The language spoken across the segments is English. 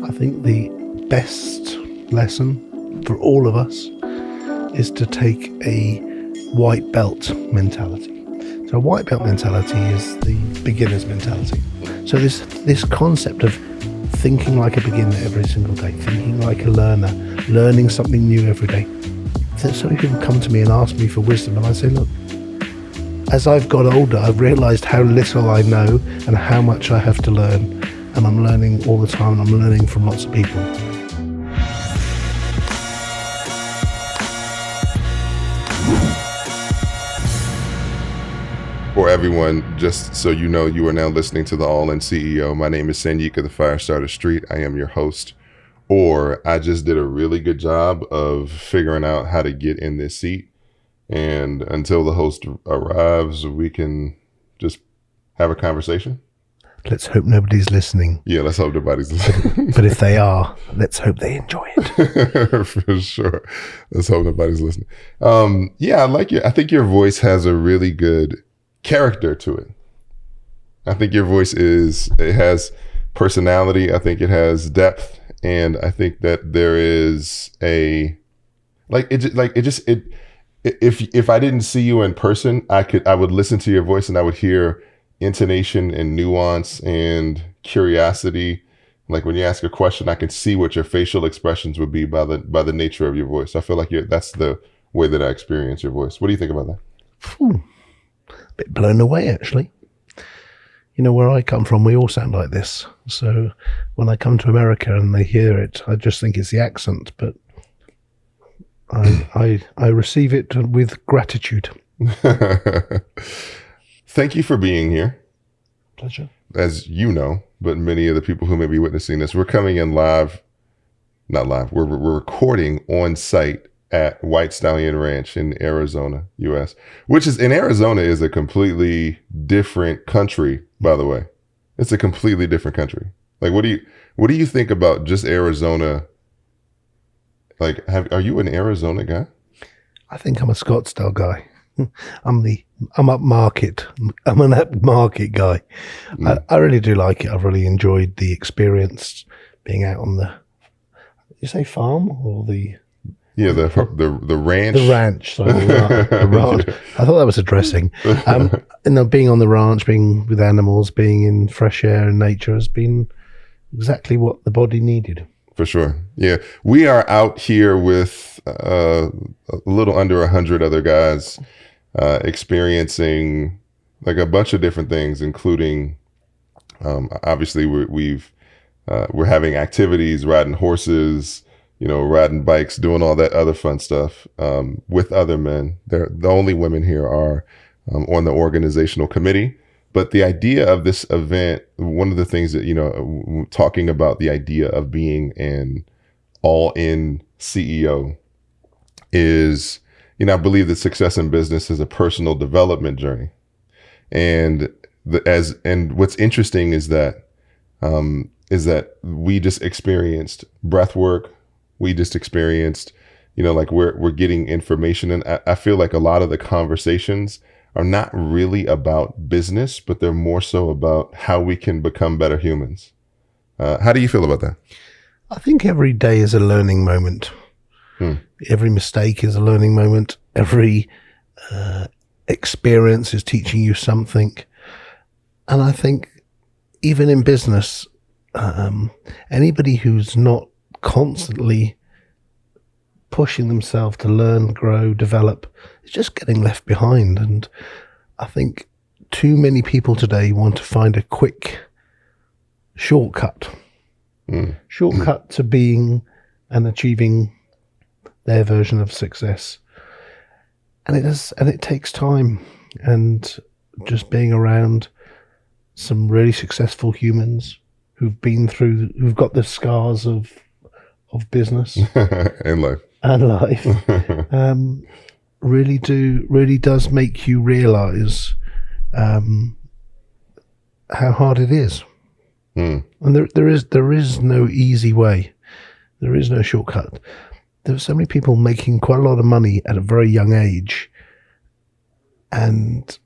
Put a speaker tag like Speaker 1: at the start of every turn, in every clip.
Speaker 1: I think the best lesson for all of us is to take a white belt mentality. So a white belt mentality is the beginner's mentality. So this concept of thinking like a beginner every single day, thinking like a learner, learning something new every day. So many people come to me and ask me for wisdom, and I say, look, as I've got older, I've realised how little I know and how much I have to learn. And I'm learning all the time, and I'm learning from lots of people.
Speaker 2: For everyone, just so you know, you are now listening to the All-In CEO. My name is Sanyika The Firestarter Street. I am your host. Or I just did a really good job of figuring out how to get in this seat. And until the host arrives, we can just have a conversation.
Speaker 1: Let's hope nobody's listening.
Speaker 2: Yeah, let's hope nobody's listening.
Speaker 1: But if they are, let's hope they enjoy it.
Speaker 2: For sure. Let's hope nobody's listening. Yeah, I like you. I think your voice has a really good character to it. I think your voice it has personality. I think it has depth. And I think that there is if I didn't see you in person, I would listen to your voice and I would hear intonation and nuance and curiosity. Like when you ask a question, I can see what your facial expressions would be by the nature of your voice. I feel like that's the way that I experience your voice. What do you think about that?
Speaker 1: A bit blown away, actually. You know, where I come from, we all sound like this. So when I come to America and they hear it, I just think it's the accent, but I receive it with gratitude.
Speaker 2: Thank you for being here.
Speaker 1: Pleasure.
Speaker 2: As you know, but many of the people who may be witnessing this, we're coming in live, not live, we're recording on site at White Stallion Ranch in Arizona, U.S., which is in Arizona is a completely different country, by the way. It's a completely different country. Like, what do you think about just Arizona? Like, are you an Arizona guy?
Speaker 1: I think I'm a Scottsdale guy. I'm up market. I'm an up market guy. I really do like it. I've really enjoyed the experience being out on you say farm or the...
Speaker 2: Yeah, the ranch.
Speaker 1: The ranch, sorry, the ranch. I thought that was a dressing. Being on the ranch, being with animals, being in fresh air and nature has been exactly what the body needed.
Speaker 2: For sure. Yeah. We are out here with a little under 100 other guys experiencing like a bunch of different things, including obviously we're having activities, riding horses, riding bikes, doing all that other fun stuff with other men. The only women here are on the organizational committee. But the idea of this event, one of the things that, talking about the idea of being an all-in CEO is, I believe that success in business is a personal development journey. And what's interesting is that we just experienced breath work. We just experienced, we're getting information. And I feel like a lot of the conversations are not really about business, but they're more so about how we can become better humans. How do you feel about that?
Speaker 1: I think every day is a learning moment. Every mistake is a learning moment. Every experience is teaching you something. And I think even in business, anybody who's not constantly pushing themselves to learn, grow, develop, is just getting left behind. And I think too many people today want to find a quick shortcut to being and achieving their version of success. And it takes time, and just being around some really successful humans who've got the scars of business and life really does make you realize how hard it is. And there is no easy way. There is no shortcut. There are so many people making quite a lot of money at a very young age, and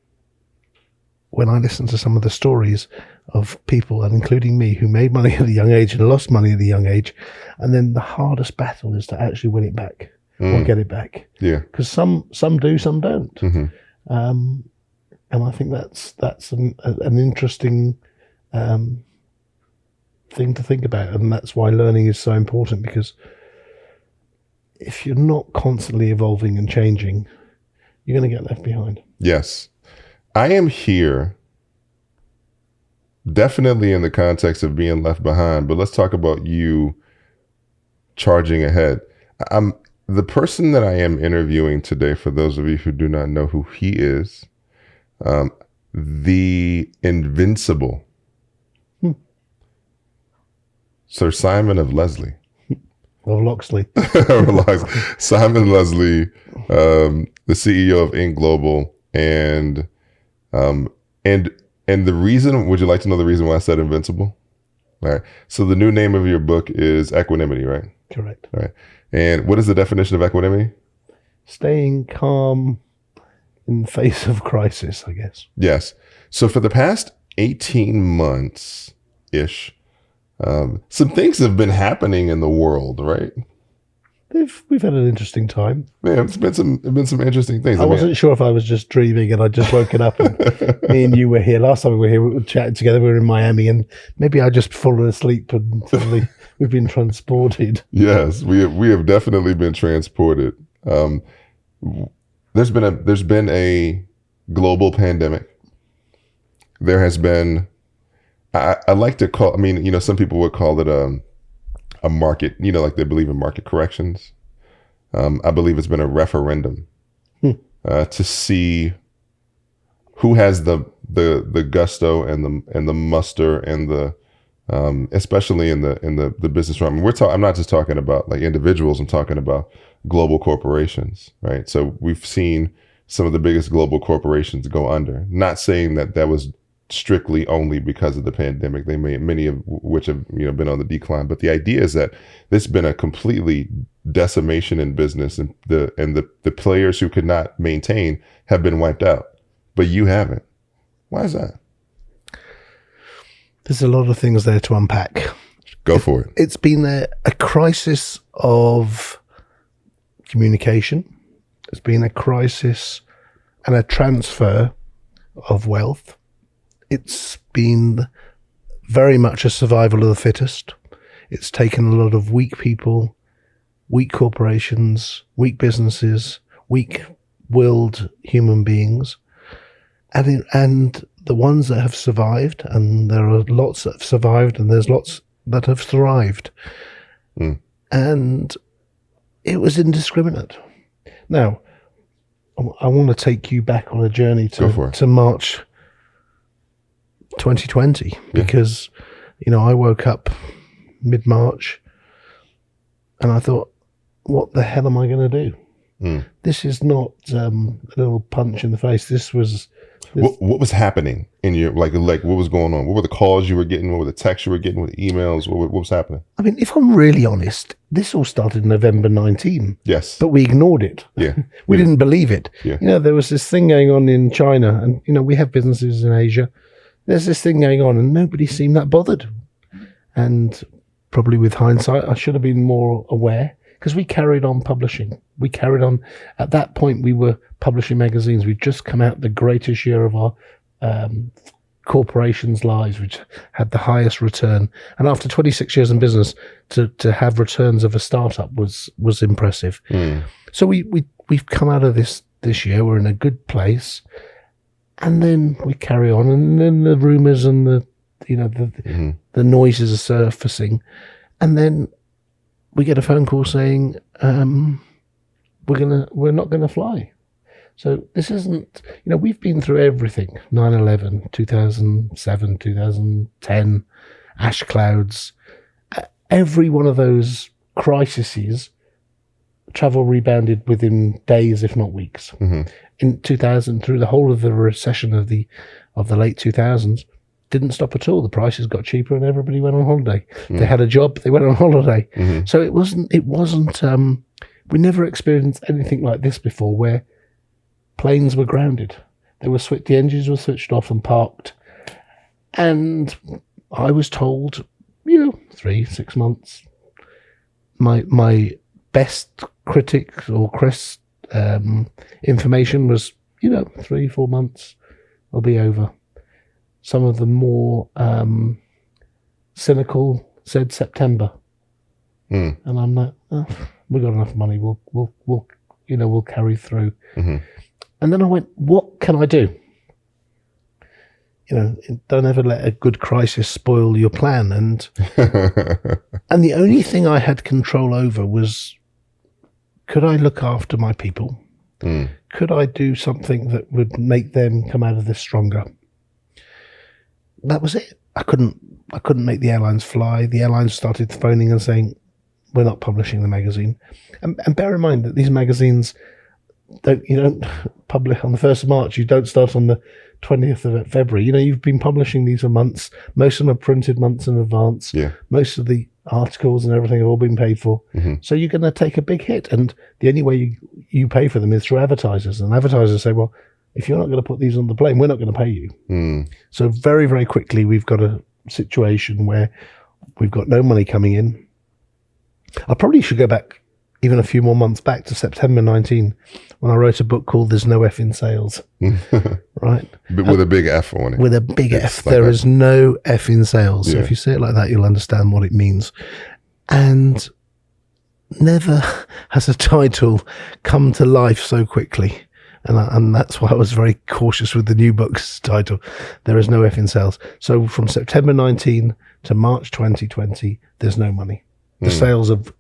Speaker 1: when I listen to some of the stories, of people, and including me, who made money at a young age and lost money at a young age. And then the hardest battle is to actually win it back or get it back.
Speaker 2: Yeah.
Speaker 1: Because some do, some don't.
Speaker 2: Mm-hmm.
Speaker 1: And I think that's an interesting thing to think about. And that's why learning is so important, because if you're not constantly evolving and changing, you're going to get left behind.
Speaker 2: Yes. I am here definitely in the context of being left behind, but let's talk about you charging ahead. The person that I am interviewing today, for those of you who do not know who he is, the invincible Sir Simon of Leslie.
Speaker 1: Of Loxley.
Speaker 2: Simon Leslie, the CEO of Inc. Global, and the reason, would you like to know the reason why I said invincible? All right. So the new name of your book is Equanimity, right?
Speaker 1: Correct.
Speaker 2: All right. And what is the definition of equanimity? Staying
Speaker 1: calm in the face of crisis, I guess.
Speaker 2: Yes. So for the past 18 months-ish, some things have been happening in the world, right?
Speaker 1: We've had an interesting time.
Speaker 2: Yeah, it's been some interesting things.
Speaker 1: I wasn't sure if I was just dreaming and I'd just woken up and me and you were here. Last time we were here, we were chatting together. We were in Miami, and maybe I just fallen asleep and suddenly we've been transported.
Speaker 2: Yes, we have definitely been transported. There's been a global pandemic. There has been, I like to call, some people would call it a market, like they believe in market corrections. I believe it's been a referendum to see who has the gusto and the muster and the especially in the business realm. I'm not just talking about like individuals. I'm talking about global corporations, right? So we've seen some of the biggest global corporations go under. Not saying that was strictly only because of the pandemic. They may, many of which have been on the decline. But the idea is that there's been a completely decimation in business, and the players who could not maintain have been wiped out. But you haven't. Why is that?
Speaker 1: There's a lot of things there to unpack.
Speaker 2: Go for it.
Speaker 1: It's been a crisis of communication. It's been a crisis and a transfer of wealth. It's been very much a survival of the fittest. It's taken a lot of weak people, weak corporations, weak businesses, weak-willed human beings, and the ones that have survived, and there are lots that have survived, and there's lots that have thrived. And it was indiscriminate. Now, I want to take you back on a journey to March 2020, because I woke up mid-March and I thought, what the hell am I going to do? This is not a little punch in the face. This was
Speaker 2: what was happening in your like what was going on? What were the calls you were getting? What were the texts you were getting? What were the emails? What was happening?
Speaker 1: I mean, if I'm really honest, this all started November 19.
Speaker 2: Yes.
Speaker 1: But we ignored it.
Speaker 2: Yeah.
Speaker 1: We didn't believe it.
Speaker 2: Yeah.
Speaker 1: There was this thing going on in China, and we have businesses in Asia. There's this thing going on, and nobody seemed that bothered. And probably with hindsight, I should have been more aware, because we carried on publishing. We carried on. At that point, we were publishing magazines. We'd just come out the greatest year of our corporation's lives, which had the highest return. And after 26 years in business, to have returns of a startup was impressive. So we've come out of this year. We're in a good place. And then we carry on, and then the rumors and the noises are surfacing, and then we get a phone call saying we're not gonna fly. So this isn't, we've been through everything: 9/11, 2007, 2010, ash clouds. Every one of those crises, travel rebounded within days, if not weeks. In 2000, through the whole of the recession of the late 2000s, didn't stop at all. The prices got cheaper and everybody went on holiday. They had a job, they went on holiday. So it wasn't, we never experienced anything like this before, where planes were grounded. The engines were switched off and parked. And I was told, 3-6 months. My best critic or Chris information was, 3-4 months, I'll be over. Some of the more cynical said September, and I'm like, we've got enough money. We'll carry through.
Speaker 2: Mm-hmm.
Speaker 1: And then I went, what can I do? Don't ever let a good crisis spoil your plan. And and the only thing I had control over was, could I look after my people? Could I do something that would make them come out of this stronger? That was it. I couldn't make the airlines fly. The airlines started phoning and saying, we're not publishing the magazine. And bear in mind that these magazines, you don't publish on the 1st of March. You don't start on the 20th of February. You've been publishing these for months. Most of them are printed months in advance.
Speaker 2: Yeah.
Speaker 1: Most of the articles and everything have all been paid for. Mm-hmm. So you're going to take a big hit. And the only way you pay for them is through advertisers. And advertisers say, well, if you're not going to put these on the plane, we're not going to pay you. So very, very quickly, we've got a situation where we've got no money coming in. I probably should go back even a few more months back to September 19, when I wrote a book called There's No F in Sales. Right?
Speaker 2: But with a big F on it.
Speaker 1: With a big F. There is no F in sales. So if you say it like that, you'll understand what it means. And never has a title come to life so quickly. And that's why I was very cautious with the new book's title. There is no F in sales. So from September 19 to March 2020, there's no money. The sales have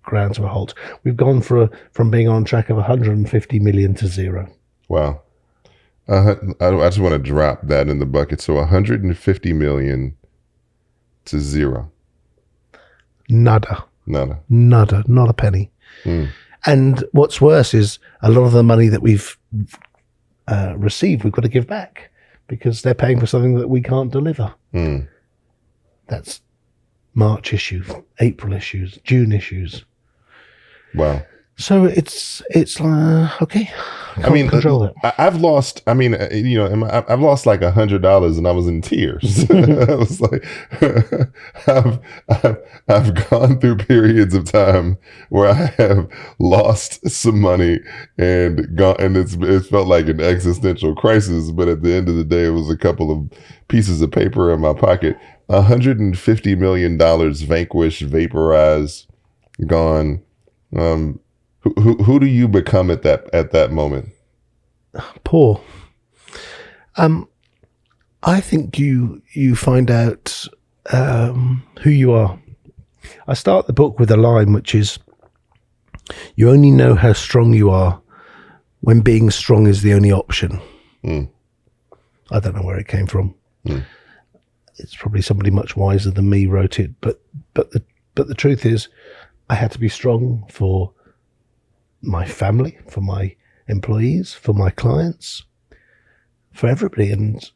Speaker 1: ground to a halt. We've gone from being on track of 150 million to zero.
Speaker 2: Wow. I just want to drop that in the bucket. So 150 million to zero.
Speaker 1: Nada.
Speaker 2: Nada.
Speaker 1: Not a penny. And what's worse is a lot of the money that we've received, we've got to give back because they're paying for something that we can't deliver. That's March issue, April issues, June issues.
Speaker 2: Wow.
Speaker 1: So it's okay.
Speaker 2: I mean,
Speaker 1: control it.
Speaker 2: I've lost. I mean, I've lost like $100, and I was in tears. I was like, I've gone through periods of time where I have lost some money and gone, and it felt like an existential crisis. But at the end of the day, it was a couple of pieces of paper in my pocket. $150 million vanquished, vaporized, gone. Who do you become at that moment?
Speaker 1: Poor. I think you find out who you are. I start the book with a line which is, you only know how strong you are when being strong is the only option. I don't know where it came from. It's probably somebody much wiser than me wrote it, but the truth is, I had to be strong for my family, for my employees, for my clients, for everybody. And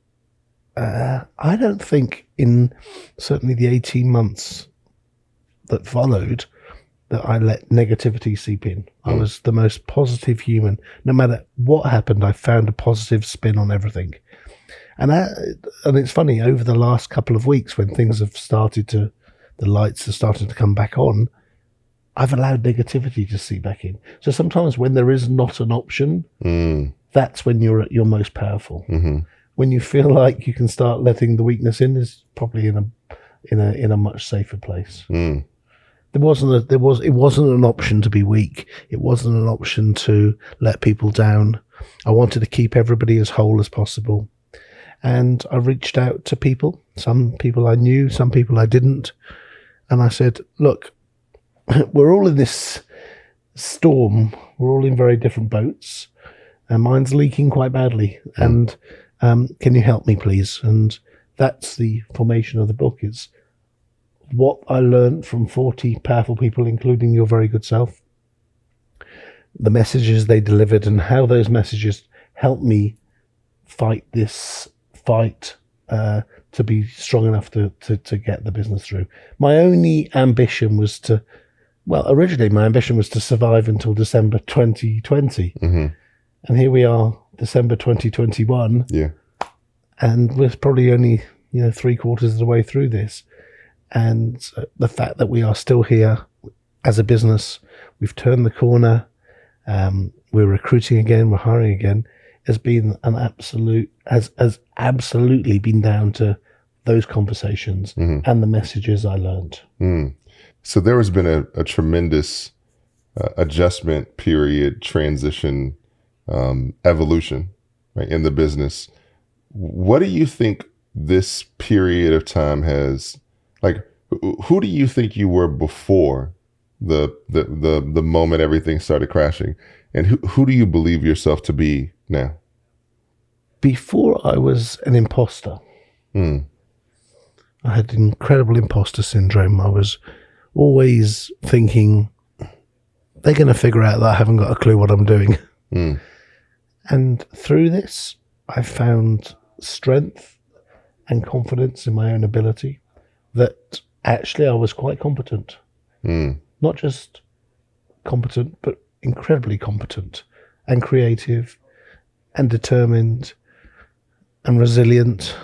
Speaker 1: I don't think in certainly the 18 months that followed that I let negativity seep in. I was the most positive human. No matter what happened, I found a positive spin on everything. And it's funny, over the last couple of weeks when things have started to, the lights are starting to come back on, I've allowed negativity to seep back in. So sometimes when there is not an option, that's when you're at your most powerful. When you feel like you can start letting the weakness in, is probably in a much safer place. It wasn't an option to be weak. It wasn't an option to let people down. I wanted to keep everybody as whole as possible. And I reached out to people. Some people I knew, some people I didn't. And I said, look, we're all in this storm. We're all in very different boats. And mine's leaking quite badly. And can you help me, please? And that's the formation of the book. It's what I learned from 40 powerful people, including your very good self, the messages they delivered, and how those messages helped me fight this fight to be strong enough to get the business through. My only ambition was originally my ambition was to survive until December 2020. And here we are, December 2021.
Speaker 2: Yeah.
Speaker 1: And we're probably only 3/4 of the way through this. And the fact that we are still here as a business, we've turned the corner, we're recruiting again, we're hiring again, has been has absolutely been down to those conversations and the messages I learned.
Speaker 2: So there has been a tremendous adjustment period, transition, evolution, right, in the business. What do you think this period of time has, like, who do you think you were before the moment everything started crashing, and who do you believe yourself to be now?
Speaker 1: Before, I was an imposter. I had incredible imposter syndrome. I was always thinking, they're going to figure out that I haven't got a clue what I'm doing. And through this, I found strength and confidence in my own ability, that actually I was quite competent. Not just competent, but incredibly competent and creative and determined and resilient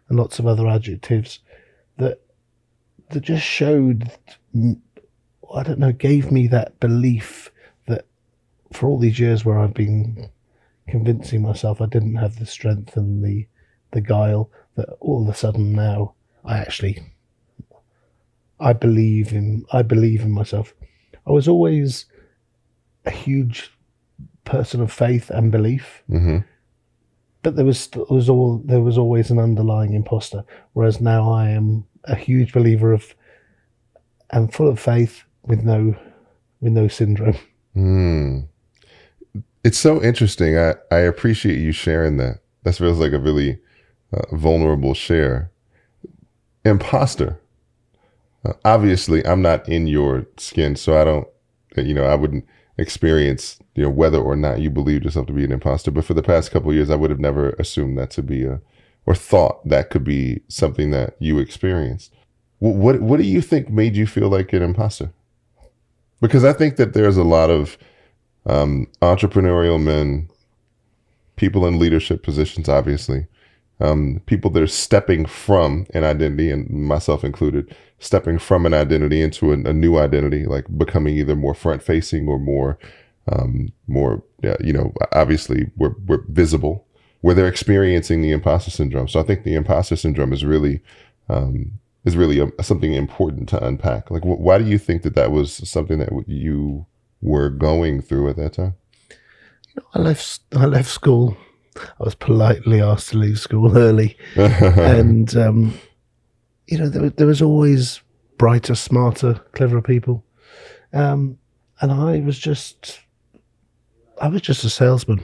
Speaker 1: and lots of other adjectives that just showed, I don't know, gave me that belief that for all these years where I've been convincing myself I didn't have the strength and the guile, that all of a sudden now I believe in myself. I was always a huge person of faith and belief, but there was always an underlying imposter. Whereas now I am a huge believer of and full of faith with no syndrome.
Speaker 2: It's so interesting. I appreciate you sharing that. That feels like a really vulnerable share. Imposter. Obviously, I'm not in your skin, so I don't, I wouldn't experience, whether or not you believe yourself to be an imposter. But for the past couple of years, I would have never assumed that to be or thought that could be something that you experienced. What do you think made you feel like an imposter? Because I think that there's a lot of entrepreneurial men, people in leadership positions, obviously, people that are stepping from an identity, and myself included, stepping from an identity into a new identity, like becoming either more front facing or more, obviously we're visible, where they're experiencing the imposter syndrome. So I think the imposter syndrome is really something important to unpack. Like, why do you think that was something that you were going through at that time?
Speaker 1: I left school. I was politely asked to leave school early, and there was always brighter, smarter, cleverer people, and I was just a salesman.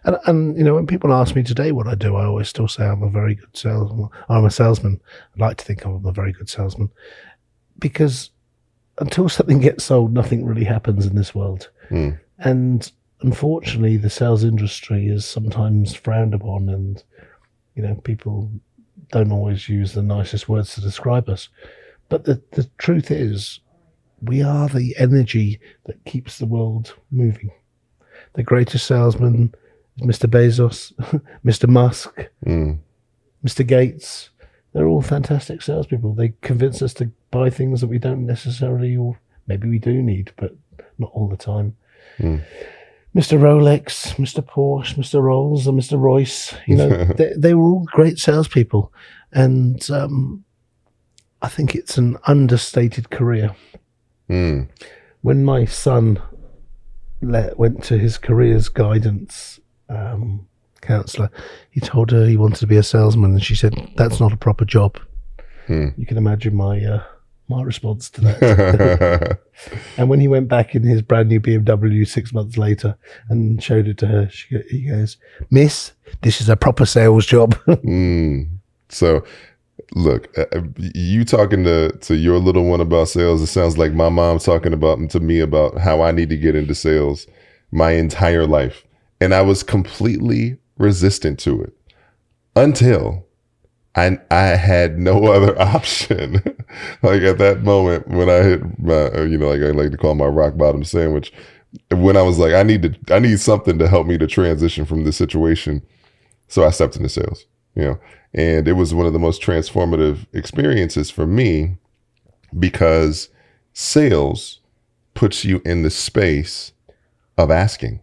Speaker 1: And when people ask me today what I do, I always still say I'm a very good salesman. I'm a salesman. I like to think I'm a very good salesman, because until something gets sold, nothing really happens in this world. And unfortunately, the sales industry is sometimes frowned upon, and people don't always use the nicest words to describe us. But the truth is, we are the energy that keeps the world moving. The greatest salesman is Mr. Bezos, Mr. Musk, Mr. Gates. They're all fantastic salespeople. They convince us to buy things that we don't necessarily, or maybe we do need, but not all the time. Mr. Rolex, Mr. Porsche, Mr. Rolls, and Mr. Royce, they were all great salespeople. And I think it's an understated career. When my son went to his careers guidance counselor, he told her he wanted to be a salesman, and she said, "That's not a proper job." You can imagine my response to that. And when he went back in his brand new BMW 6 months later and showed it to her, he goes, "Miss, this is a proper sales job."
Speaker 2: So look, you talking to your little one about sales, it sounds like my mom talking to me about how I need to get into sales my entire life. And I was completely resistant to it until I had no other option. Like at that moment when I hit my, like I like to call my rock bottom sandwich, when I was like, I need something to help me to transition from this situation. So I stepped into sales. you know, and it was one of the most transformative experiences for me because sales puts you in the space of asking.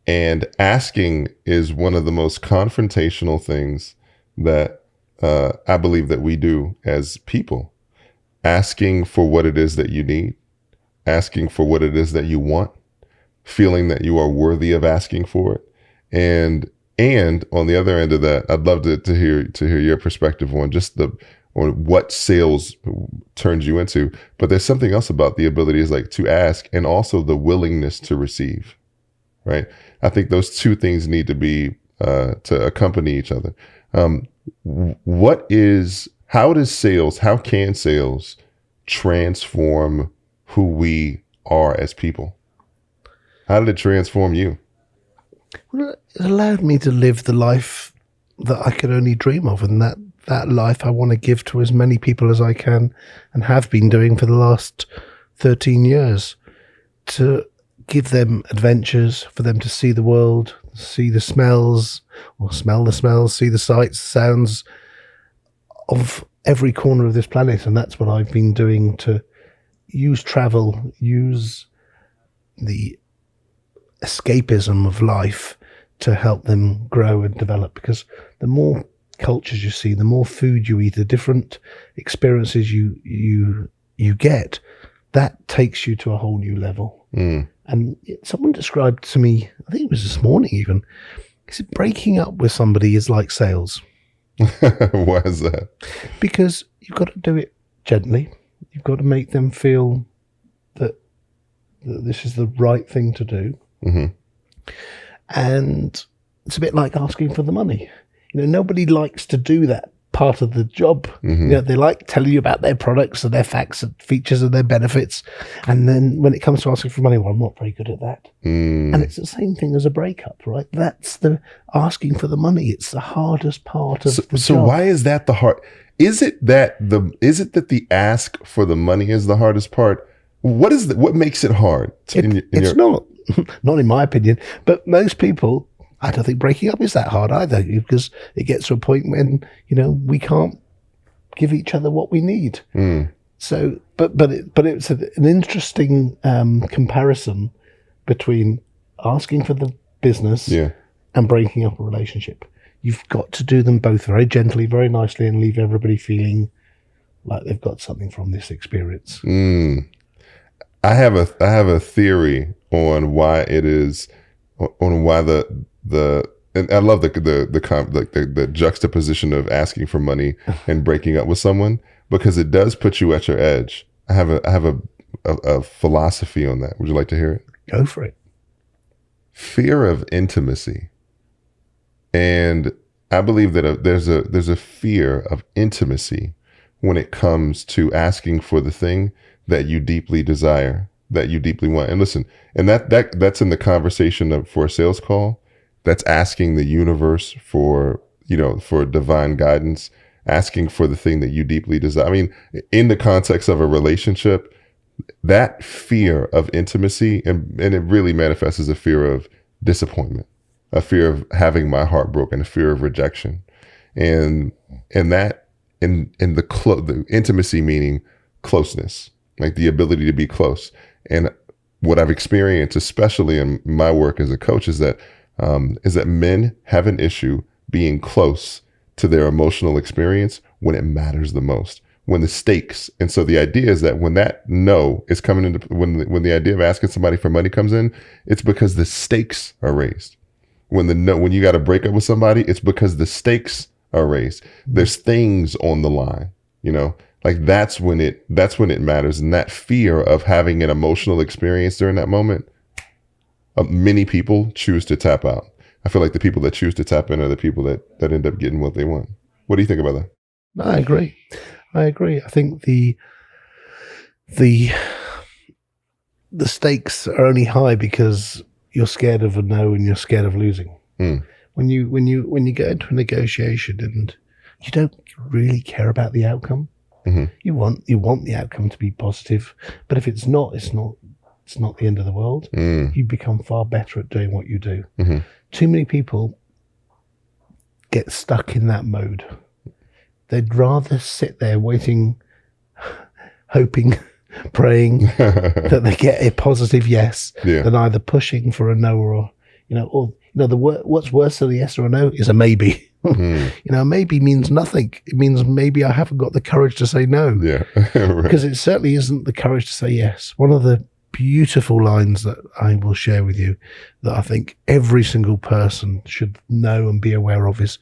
Speaker 2: And asking is one of the most confrontational things that I believe that we do as people. Asking for what it is that you need, asking for what it is that you want, feeling that you are worthy of asking for it. And on the other end of that, I'd love to hear your perspective on just on what sales turns you into. But there's something else about the ability is like to ask and also the willingness to receive, right? I think those two things need to be to accompany each other. How can sales transform who we are as people? How did it transform you?
Speaker 1: Well, it allowed me to live the life that I could only dream of, and that life I want to give to as many people as I can and have been doing for the last 13 years, to give them adventures, for them to see the world, see the smells, or smell the smells, see the sights, sounds of every corner of this planet. And that's what I've been doing, to use travel, use the escapism of life to help them grow and develop. Because the more cultures you see, the more food you eat, the different experiences you get, that takes you to a whole new level. And someone described to me, I think it was this morning even, he said breaking up with somebody is like sales.
Speaker 2: Why is that?
Speaker 1: Because you've got to do it gently. You've got to make them feel that this is the right thing to do. And it's a bit like asking for the money. Nobody likes to do that part of the job. They like telling you about their products and their facts and features and their benefits. And then when it comes to asking for money, well, I'm not very good at that. And it's the same thing as a breakup, right? That's the asking for the money. It's the hardest part of the job.
Speaker 2: So why is that the hard? Is it that the ask for the money is the hardest part? What makes it hard?
Speaker 1: It's not in my opinion, but most people, I don't think breaking up is that hard either, because it gets to a point when, we can't give each other what we need. So, but it's an interesting comparison between asking for the business and breaking up a relationship. You've got to do them both very gently, very nicely, and leave everybody feeling like they've got something from this experience.
Speaker 2: I have a theory on why it is, on why and I love the juxtaposition of asking for money and breaking up with someone, because it does put you at your edge. I have a philosophy on that. Would you like to hear it?
Speaker 1: Go for it.
Speaker 2: Fear of intimacy, and I believe that there's a fear of intimacy when it comes to asking for the thing that you deeply desire, that you deeply want. And listen, and that's in the conversation for a sales call. That's asking the universe for divine guidance, asking for the thing that you deeply desire. I mean, in the context of a relationship, that fear of intimacy, and it really manifests as a fear of disappointment, a fear of having my heart broken, a fear of rejection. And that in the intimacy meaning closeness, like the ability to be close. And what I've experienced, especially in my work as a coach, is that men have an issue being close to their emotional experience when it matters the most, when the stakes. And so the idea is that when that no is coming into, when the idea of asking somebody for money comes in, it's because the stakes are raised. When you got to break up with somebody, it's because the stakes are raised. There's things on the line, like that's when it matters. And that fear of having an emotional experience during that moment, many people choose to tap out. I feel like the people that choose to tap in are the people that end up getting what they want. What do you think about that?
Speaker 1: I agree. I think the stakes are only high because you're scared of a no and you're scared of losing. When you get into a negotiation and you don't really care about the outcome, you want the outcome to be positive, but if it's not the end of the world. You become far better at doing what you do. Too many people get stuck in that mode. They'd rather sit there waiting, hoping, praying that they get a positive yes than either pushing for a no or what's worse than a yes or a no is a maybe. Maybe means nothing. It means maybe I haven't got the courage to say no.
Speaker 2: Yeah.
Speaker 1: Because it certainly isn't the courage to say yes. One of the beautiful lines that I will share with you that I think every single person should know and be aware of is,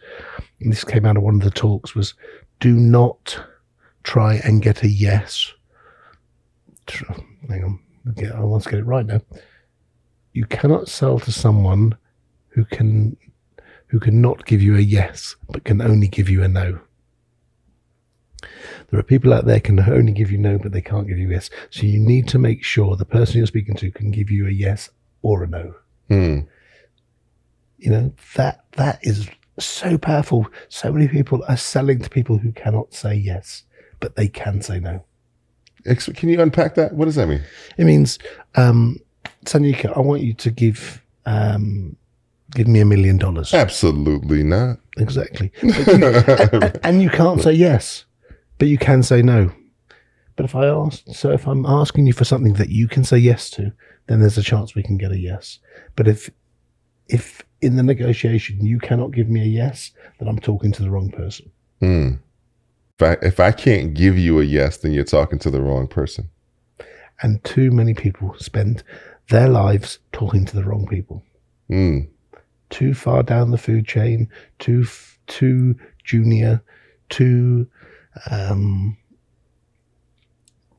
Speaker 1: and this came out of one of the talks, was do not try and get a yes. Hang on. I want to get it right now. You cannot sell to someone who can not give you a yes, but can only give you a no. There are people out there can only give you no, but they can't give you yes. So you need to make sure the person you're speaking to can give you a yes or a no. That is so powerful. So many people are selling to people who cannot say yes, but they can say no.
Speaker 2: Can you unpack that? What does that mean?
Speaker 1: It means, Sanyika, I want you to give me $1 million.
Speaker 2: Absolutely not.
Speaker 1: Exactly. And you can't say yes, but you can say no. But if I'm asking you for something that you can say yes to, then there's a chance we can get a yes. But if in the negotiation you cannot give me a yes, then I'm talking to the wrong person.
Speaker 2: If I can't give you a yes, then you're talking to the wrong person.
Speaker 1: And too many people spend their lives talking to the wrong people. Too far down the food chain, too junior, too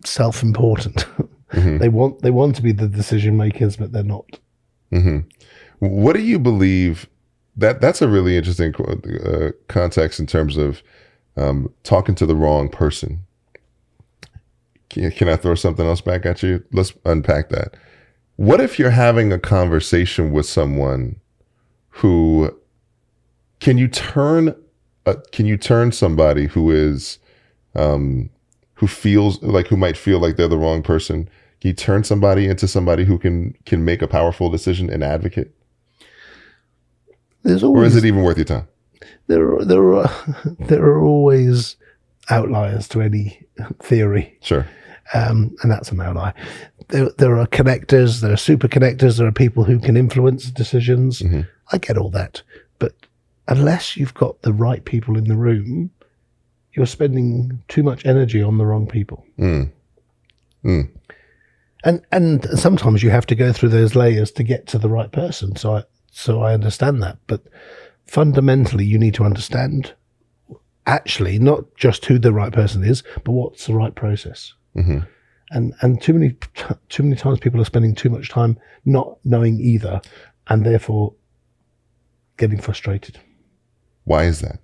Speaker 1: self-important. They want to be the decision makers, but they're not.
Speaker 2: What do you believe? That's a really interesting context in terms of talking to the wrong person. Can I throw something else back at you? Let's unpack that. What if you're having a conversation with someone who can you turn somebody who is who might feel like they're the wrong person? Can you turn somebody into somebody who can make a powerful decision and advocate? Or is it even worth your time?
Speaker 1: There are always outliers to any theory.
Speaker 2: Sure.
Speaker 1: And that's an outlier. There are connectors, there are super connectors, there are people who can influence decisions. I get all that. But unless you've got the right people in the room, you're spending too much energy on the wrong people. And sometimes you have to go through those layers to get to the right person. So I understand that. But fundamentally, you need to understand actually not just who the right person is, but what's the right process. And too many times people are spending too much time not knowing either, and therefore getting frustrated.
Speaker 2: Why is that?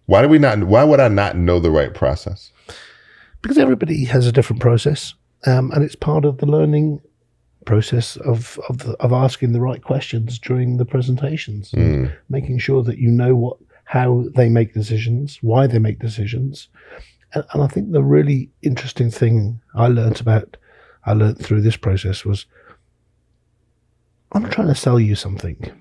Speaker 2: Why would I not know the right process?
Speaker 1: Because everybody has a different process, and it's part of the learning process of asking the right questions during the presentations, and making sure that you know how they make decisions, why they make decisions. And I think the really interesting thing I learned through this process was, I'm trying to sell you something,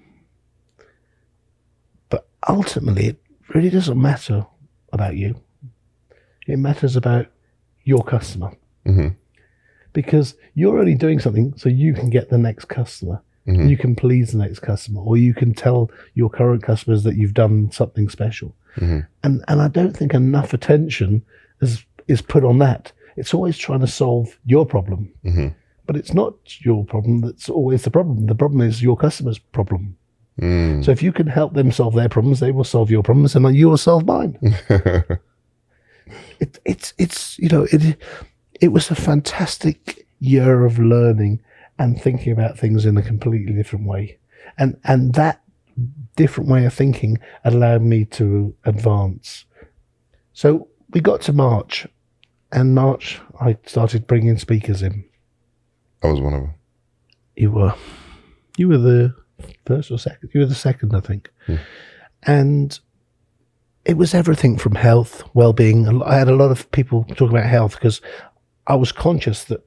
Speaker 1: but ultimately it really doesn't matter about you. It matters about your customer. Because you're only doing something so you can get the next customer. You can please the next customer, or you can tell your current customers that you've done something special. And I don't think enough attention is put on that. It's always trying to solve your problem. But it's not your problem that's always the problem. The problem is your customer's problem. So if you can help them solve their problems, they will solve your problems, and you will solve mine. It was a fantastic year of learning and thinking about things in a completely different way. And that different way of thinking allowed me to advance. So we got to March, and March I started bringing speakers in.
Speaker 2: I was one of them.
Speaker 1: You were the first or second? You were the second, I think. And it was everything from health, well-being. I had a lot of people talking about health because I was conscious that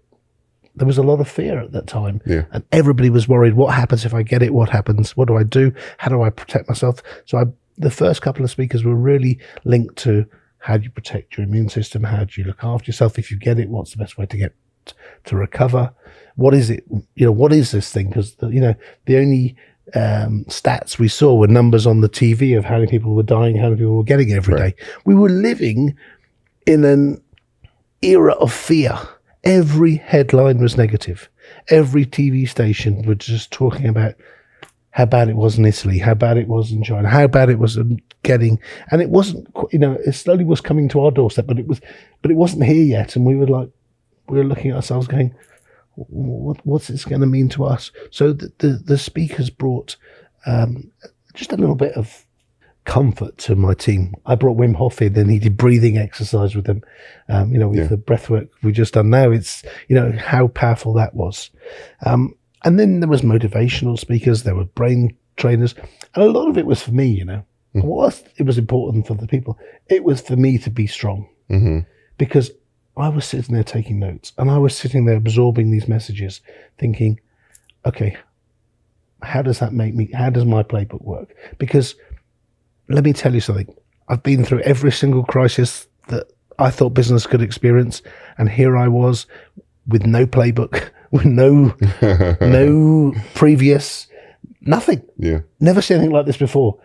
Speaker 1: there was a lot of fear at that time. And everybody was worried, what happens if I get it? What happens? What do I do? How do I protect myself? So the first couple of speakers were really linked to how do you protect your immune system? How do you look after yourself? If you get it, what's the best way to get to recover? What is it? What is this thing? Because, the only stats we saw were numbers on the TV of how many people were dying, how many people were getting it every day. We were living in an era of fear. Every headline was negative. Every TV station was just talking about how bad it was in Italy, how bad it was in China, how bad it was getting, and it wasn't, it slowly was coming to our doorstep, but it wasn't here yet. And we were looking at ourselves going, what's this going to mean to us? So the speakers brought just a little bit of comfort to my team. I brought Wim Hof in, and he did breathing exercise with them. With the breath work we've just done now, it's, how powerful that was. And then there was motivational speakers, there were brain trainers, and a lot of it was for me, Whilst it was important for the people, it was for me to be strong. Because I was sitting there taking notes, and I was sitting there absorbing these messages, thinking, okay, how does my playbook work? Because let me tell you something, I've been through every single crisis that I thought business could experience, and here I was with no playbook, with no previous, nothing. Yeah. Never seen anything like this before.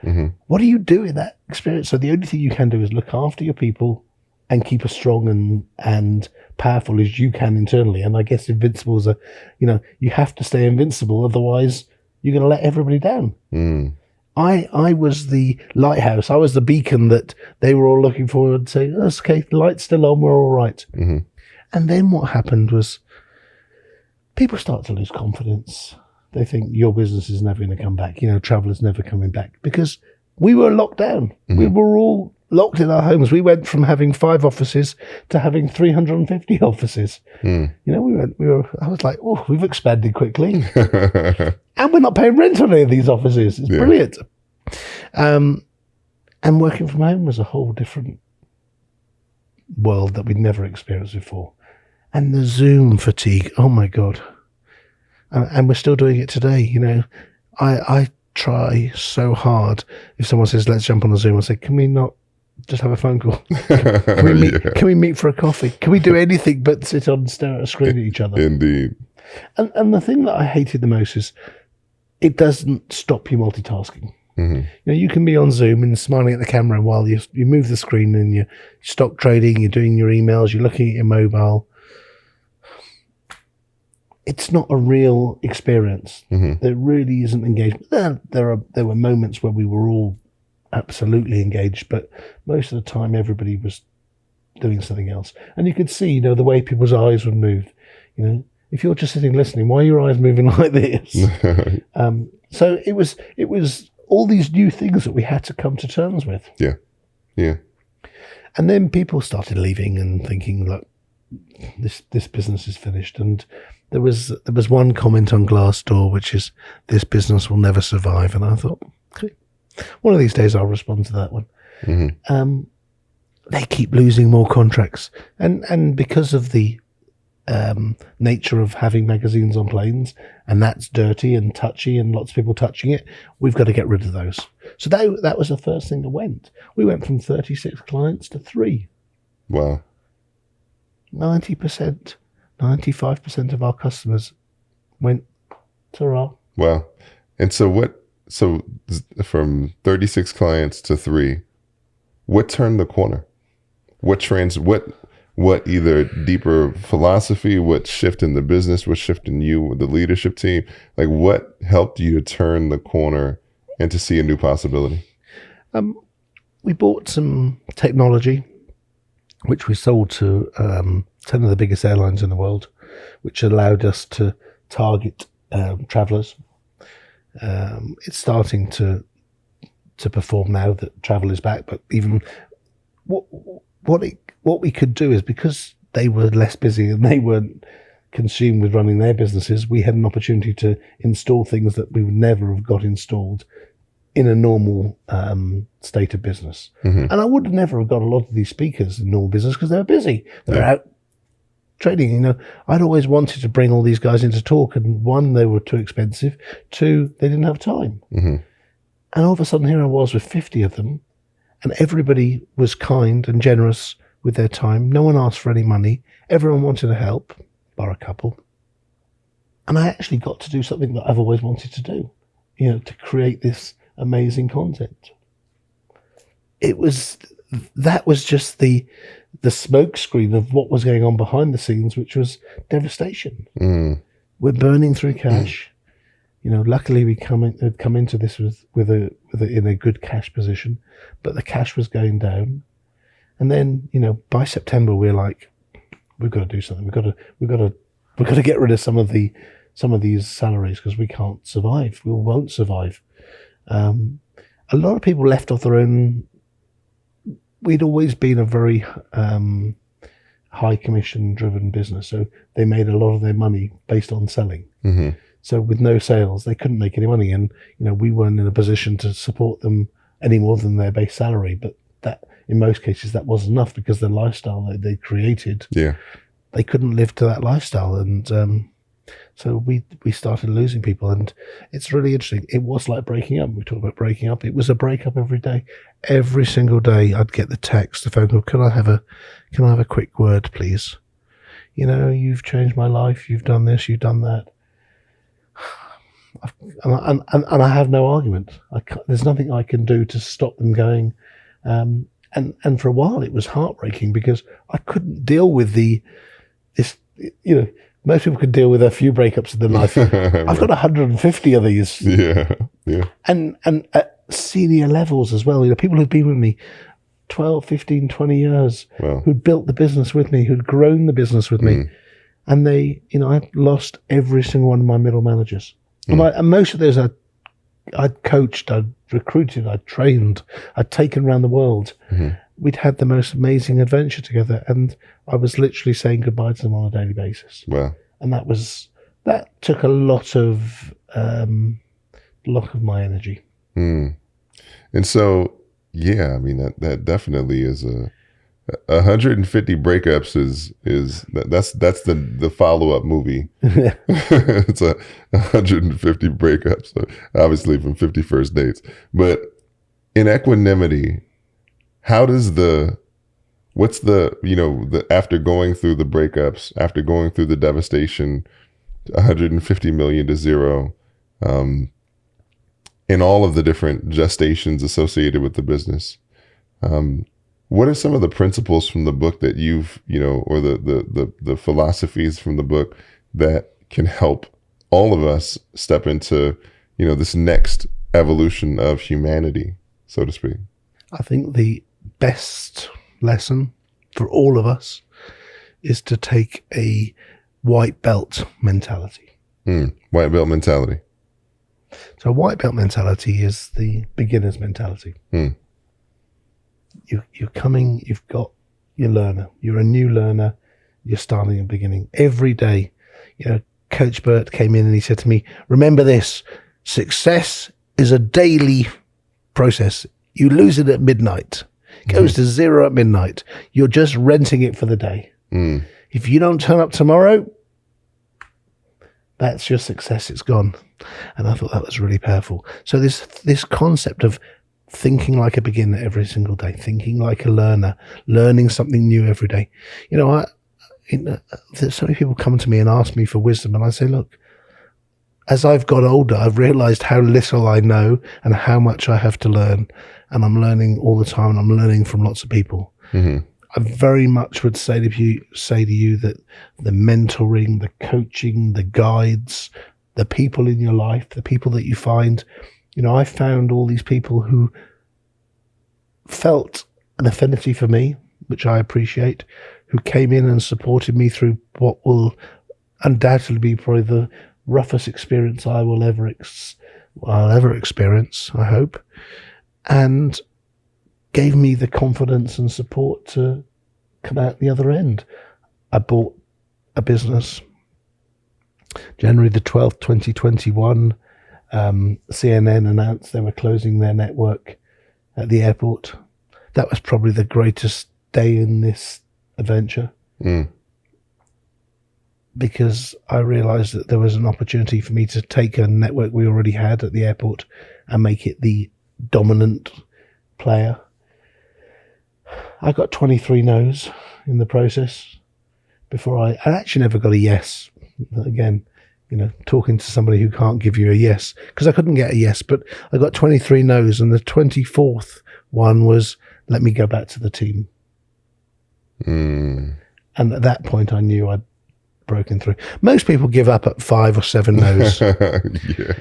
Speaker 1: What do you do in that experience? So the only thing you can do is look after your people and keep as strong and powerful as you can internally. And I guess invincibles are, you have to stay invincible, otherwise you're going to let everybody down. I was the lighthouse. I was the beacon that they were all looking forward to saying, okay, the light's still on, we're all right. And then what happened was people start to lose confidence. They think your business is never going to come back. Travel is never coming back, because we were locked down. We were all locked in our homes. We went from having 5 offices to having 350 offices. I was like, oh, we've expanded quickly. And we're not paying rent on any of these offices. It's brilliant. And working from home was a whole different world that we'd never experienced before. And the Zoom fatigue, oh my God. And we're still doing it today. I try so hard. If someone says, let's jump on a Zoom, I say, can we not just have a phone call? Can we meet for a coffee? Can we do anything but sit on and stare at a screen at each other?
Speaker 2: Indeed.
Speaker 1: And the thing that I hated the most is it doesn't stop you multitasking. You can be on Zoom and smiling at the camera while you move the screen and you're stock trading, you're doing your emails, you're looking at your mobile. It's not a real experience. There really isn't engagement. There were moments where we were all absolutely engaged, but most of the time everybody was doing something else. And you could see, the way people's eyes would move. If you're just sitting listening, why are your eyes moving like this? So it was all these new things that we had to come to terms with. Yeah. And then people started leaving and thinking, look, this business is finished. And there was one comment on Glassdoor, which is, this business will never survive. And I thought, okay, one of these days I'll respond to that one. They keep losing more contracts. And because of the nature of having magazines on planes, and that's dirty and touchy and lots of people touching it, we've got to get rid of those. So that was the first thing that went. We went from 36 clients to 3.
Speaker 2: Wow.
Speaker 1: 90%, 95% of our customers went to
Speaker 2: Wow. And so from 36 clients to 3, what turned the corner? What either deeper philosophy, what shift in the business, what shift in you, the leadership team, like what helped you to turn the corner and to see a new possibility?
Speaker 1: We bought some technology, which we sold to 10 of the biggest airlines in the world, which allowed us to target travelers. It's starting to perform now that travel is back, but even what we could do is, because they were less busy and they weren't consumed with running their businesses, we had an opportunity to install things that we would never have got installed in a normal state of business. And I would never have got a lot of these speakers in normal business because they were busy. They're out trading. I'd always wanted to bring all these guys in to talk, and 1, they were too expensive. 2, they didn't have time. And all of a sudden, here I was with 50 of them, and everybody was kind and generous with their time. No one asked for any money. Everyone wanted to help, bar a couple. And I actually got to do something that I've always wanted to do, to create this amazing content. That was just the smoke screen of what was going on behind the scenes, which was devastation. We're burning through cash. Luckily we had come into this in a good cash position, but the cash was going down. And then, by September we're like, we've got to do something. We've got to get rid of some of these salaries because we can't survive. We won't survive. A lot of people left off their own. We'd always been a very high commission driven business, so they made a lot of their money based on selling.
Speaker 2: Mm-hmm.
Speaker 1: So with no sales, they couldn't make any money, and we weren't in a position to support them any more than their base salary. But that, in most cases, that wasn't enough because the lifestyle that they created, they couldn't live to that lifestyle, and so we started losing people. And it's really interesting. It was like breaking up. We talk about breaking up. It was a breakup every day. Every single day, I'd get the text, the phone call. Can I have a quick word, please? You've changed my life. You've done this. You've done that. And I have no argument. There's nothing I can do to stop them going. And for a while it was heartbreaking because I couldn't deal with this. Most people could deal with a few breakups in their life. I've got 150 of these.
Speaker 2: Yeah.
Speaker 1: And at senior levels as well. People who've been with me 12, 15, 20 years, who'd built the business with me, who'd grown the business with me. And they, I'd lost every single one of my middle managers. And most of those I'd coached, I'd recruited, I'd trained, I'd taken around the world. We'd had the most amazing adventure together, and I was literally saying goodbye to them on a daily basis.
Speaker 2: Wow.
Speaker 1: And that took a lot of my energy.
Speaker 2: And so, that definitely is 150 breakups that's the follow-up movie. It's 150 breakups, obviously from 50 first dates. But in equanimity, how does after going through the breakups, after going through the devastation, 150 million to zero, in all of the different gestations associated with the business, what are some of the principles from the book that you've, or the philosophies from the book that can help all of us step into, this next evolution of humanity, so to speak?
Speaker 1: I think the best lesson for all of us is to take a white belt mentality.
Speaker 2: White belt mentality.
Speaker 1: So white belt mentality is the beginner's mentality. You're coming, you're learner. You're a new learner. You're starting at the beginning. Every day, Coach Bert came in and he said to me, remember this, success is a daily process. You lose it at midnight. It goes to zero at midnight. You're just renting it for the day. If you don't turn up tomorrow, that's your success. It's gone. And I thought that was really powerful. So this concept of thinking like a beginner every single day, thinking like a learner, learning something new every day. So many people come to me and ask me for wisdom, and I say, look, as I've got older, I've realized how little I know and how much I have to learn. And I'm learning all the time, and I'm learning from lots of people. I very much would say to you that the mentoring, the coaching, the guides, the people in your life, the people that you find, I found all these people who felt an affinity for me, which I appreciate, who came in and supported me through what will undoubtedly be probably the roughest experience I will ever experience, I hope, and gave me the confidence and support to come out the other end. I bought a business January the 12th, 2021. CNN announced they were closing their network at the airport. That was probably the greatest day in this adventure, because I realized that there was an opportunity for me to take a network we already had at the airport and make it the dominant player. I got 23 no's in the process before I actually never got a yes. Again, talking to somebody who can't give you a yes, because I couldn't get a yes, but I got 23 no's, and the 24th one was, let me go back to the team. And at that point I knew I'd broken through. Most people give up at 5 or 7 no's.
Speaker 2: Yeah.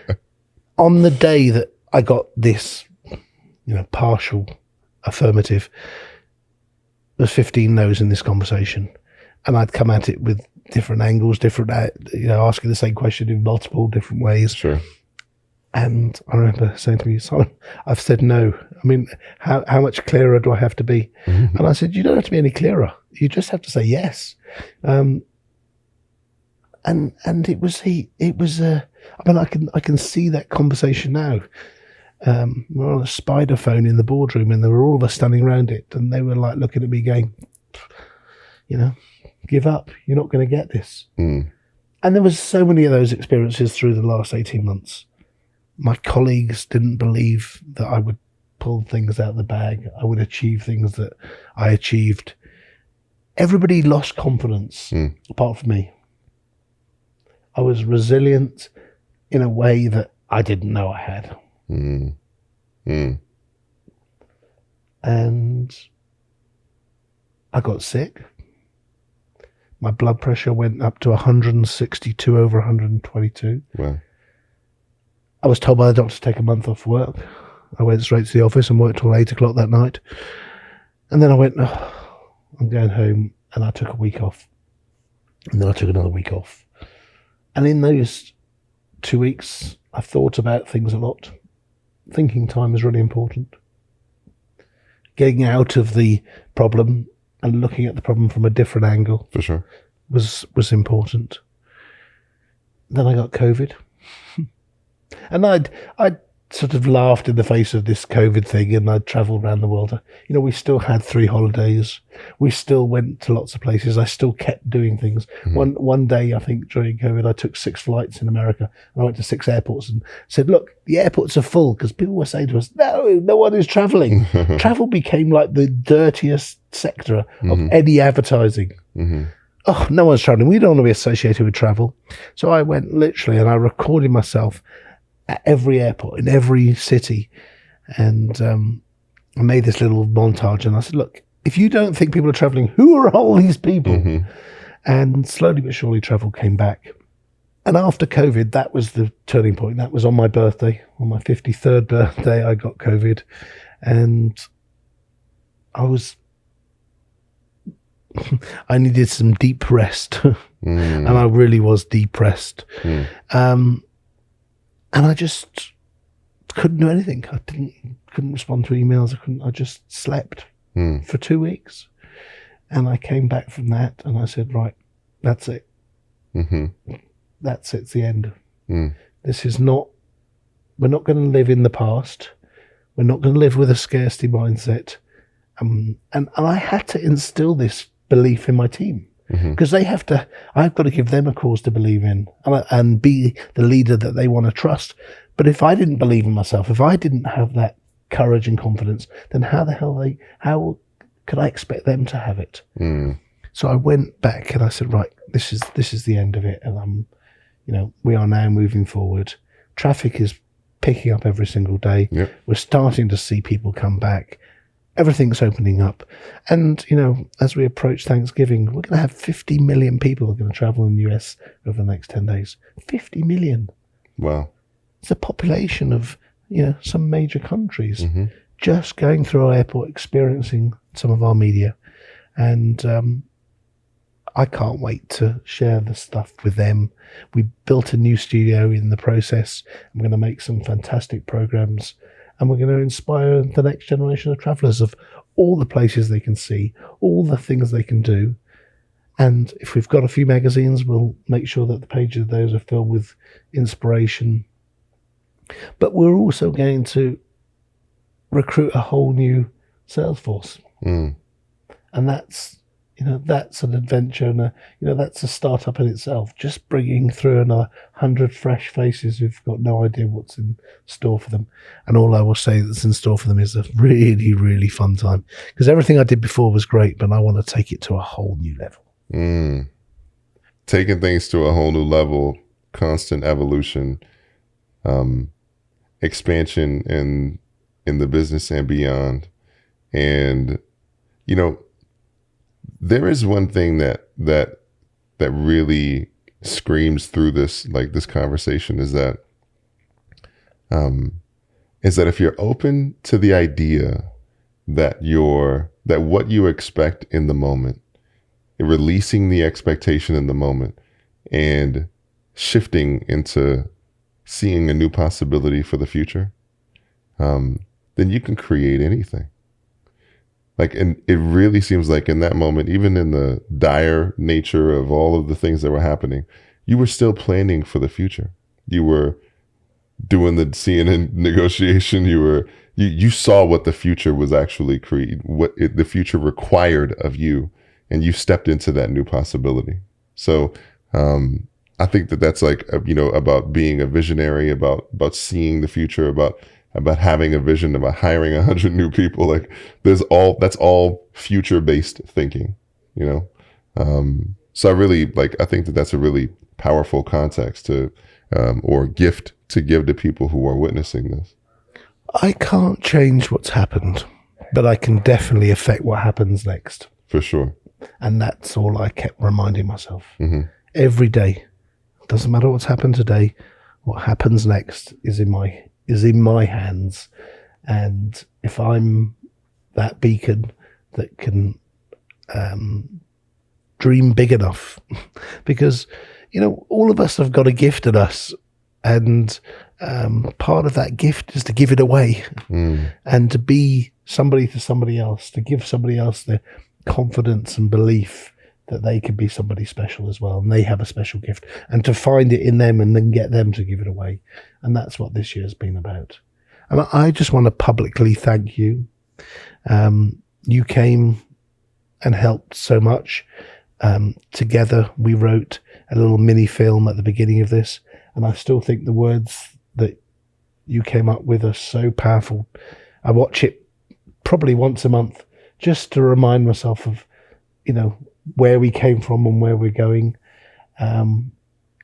Speaker 1: On the day that I got this, partial affirmative, there's 15 no's in this conversation, and I'd come at it with different angles, different, asking the same question in multiple different ways.
Speaker 2: Sure.
Speaker 1: And I remember saying to me, Simon, I've said no. I mean, how much clearer do I have to be? And I said, you don't have to be any clearer. You just have to say yes. And it was, I can see that conversation now. We're on a spider phone in the boardroom, and there were all of us standing around it, and they were like looking at me going, give up. You're not going to get this. And there was so many of those experiences through the last 18 months. My colleagues didn't believe that I would pull things out of the bag. I would achieve things that I achieved. Everybody lost confidence apart from me. I was resilient in a way that I didn't know I had. And I got sick. My blood pressure went up to 162 over 122.
Speaker 2: Wow.
Speaker 1: I was told by the doctor to take a month off work. I went straight to the office and worked till 8 o'clock that night. And then I went, I'm going home, and I took a week off. And then I took another week off. And in those 2 weeks, I thought about things a lot. Thinking time is really important. Getting out of the problem and looking at the problem from a different angle.
Speaker 2: For sure.
Speaker 1: was important. Then I got COVID. And I'd sort of laughed in the face of this COVID thing, and I'd travelled around the world. We still had 3 holidays. We still went to lots of places. I still kept doing things. One day, I think during COVID, I took 6 flights in America, and I went to 6 airports and said, look, the airports are full, because people were saying to us, no one is travelling. Travel became like the dirtiest sector of any advertising. Oh, no one's travelling. We don't want to be associated with travel. So I went literally, and I recorded myself at every airport in every city, and I made this little montage, and I said, look, if you don't think people are traveling, who are all these people? And slowly but surely travel came back. And after COVID, that was the turning point. That was on my birthday. On my 53rd birthday, I got COVID, and I needed some deep rest. And I really was depressed. And I just couldn't do anything. I couldn't respond to emails. I just slept for 2 weeks. And I came back from that, and I said, right, that's it. That's it. It's the end. This is not, we're not going to live in the past. We're not going to live with a scarcity mindset. And I had to instill this belief in my team. Because I've got to give them a cause to believe in, and be the leader that they want to trust. But if I didn't believe in myself, if I didn't have that courage and confidence, then how could I expect them to have it? So I went back and I said, right, this is the end of it. And we are now moving forward. Traffic is picking up every single day.
Speaker 2: Yep.
Speaker 1: We're starting to see people come back. Everything's opening up. And, as we approach Thanksgiving, we're going to have 50 million people who are going to travel in the US over the next 10 days. 50 million.
Speaker 2: Wow.
Speaker 1: It's a population of, some major countries just going through our airport, experiencing some of our media. And I can't wait to share the stuff with them. We built a new studio in the process. I'm going to make some fantastic programs. And we're going to inspire the next generation of travellers of all the places they can see, all the things they can do. And if we've got a few magazines, we'll make sure that the pages of those are filled with inspiration. But we're also going to recruit a whole new sales force. And that's, that's an adventure, and that's a startup in itself. Just bringing through another 100 fresh faces who've got no idea what's in store for them. And all I will say that's in store for them is a really, really fun time. Because everything I did before was great, but I want to take it to a whole new level.
Speaker 2: Taking things to a whole new level, constant evolution, expansion in the business and beyond. And, there is one thing that really screams through this conversation is that if you're open to the idea that what you expect in the moment, releasing the expectation in the moment and shifting into seeing a new possibility for the future, then you can create anything. And it really seems like in that moment, even in the dire nature of all of the things that were happening, you were still planning for the future. You were doing the CNN negotiation. You saw what the future was actually the future required of you, and you stepped into that new possibility. So I think that's about being a visionary, about seeing the future, about having a vision, about hiring 100 new people. That's all future-based thinking, So I think that's a really powerful context to, or gift to give to people who are witnessing this.
Speaker 1: I can't change what's happened, but I can definitely affect what happens next.
Speaker 2: For sure.
Speaker 1: And that's all I kept reminding myself. Every day. Doesn't matter what's happened today. What happens next is in my hands. And if I'm that beacon that can dream big enough, because, all of us have got a gift in us, and part of that gift is to give it away and to be somebody to somebody else, to give somebody else the confidence and belief that they could be somebody special as well, and they have a special gift, and to find it in them and then get them to give it away. And that's what this year's been about. And I just want to publicly thank you. You came and helped so much. Together we wrote a little mini film at the beginning of this, and I still think the words that you came up with are so powerful. I watch it probably once a month just to remind myself of, where we came from and where we're going. And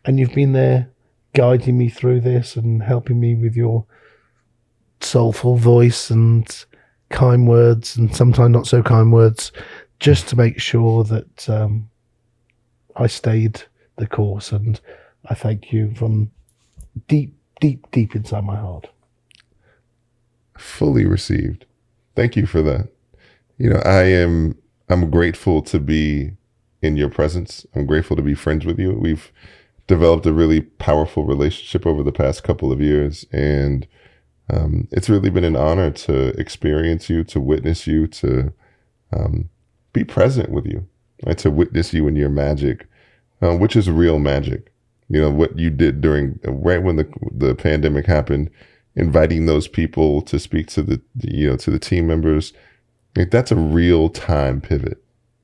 Speaker 1: you've been there guiding me through this and helping me with your soulful voice and kind words, and sometimes not so kind words, just to make sure that I stayed the course. And I thank you from deep, deep, deep inside my heart.
Speaker 2: Fully received. Thank you for that. I'm grateful to be in your presence. I'm grateful to be friends with you. We've developed a really powerful relationship over the past couple of years, and it's really been an honor to experience you, to witness you, to be present with you, right? To witness you in your magic, which is real magic. What you did right when the pandemic happened, inviting those people to speak to the team members. That's a real time pivot.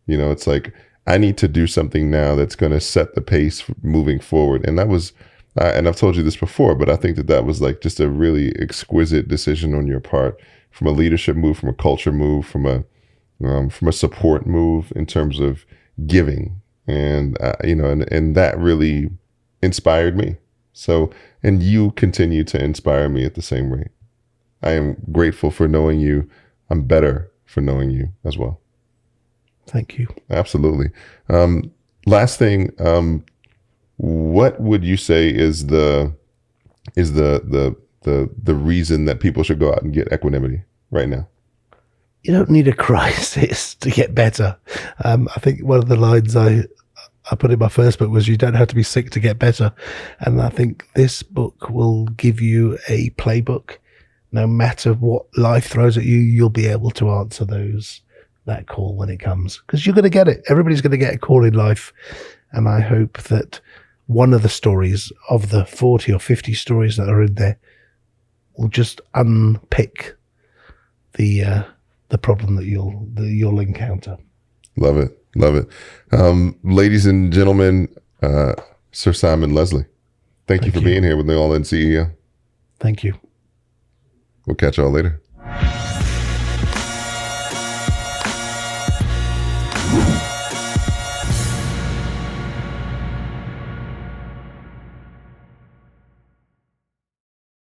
Speaker 2: It's like, I need to do something now that's going to set the pace moving forward. And that was, and I've told you this before, but I think that was just a really exquisite decision on your part, from a leadership move, from a culture move, from a support move in terms of giving. And, and that really inspired me. So, and you continue to inspire me at the same rate. I am grateful for knowing you. I'm better for knowing you as well.
Speaker 1: Thank you.
Speaker 2: Absolutely. Last thing, what would you say is the reason that people should go out and get equanimity right now?
Speaker 1: You don't need a crisis to get better. I think one of the lines I put in my first book was, you don't have to be sick to get better. And I think this book will give you a playbook. No matter what life throws at you, you'll be able to answer that call when it comes, because you're going to get it. Everybody's going to get a call in life. And I hope that one of the stories of the 40 or 50 stories that are in there will just unpick the problem that you'll encounter.
Speaker 2: Love it. Love it. Ladies and gentlemen, Sir Simon Leslie, thank you for being here with the All In CEO.
Speaker 1: Thank you.
Speaker 2: We'll catch y'all later.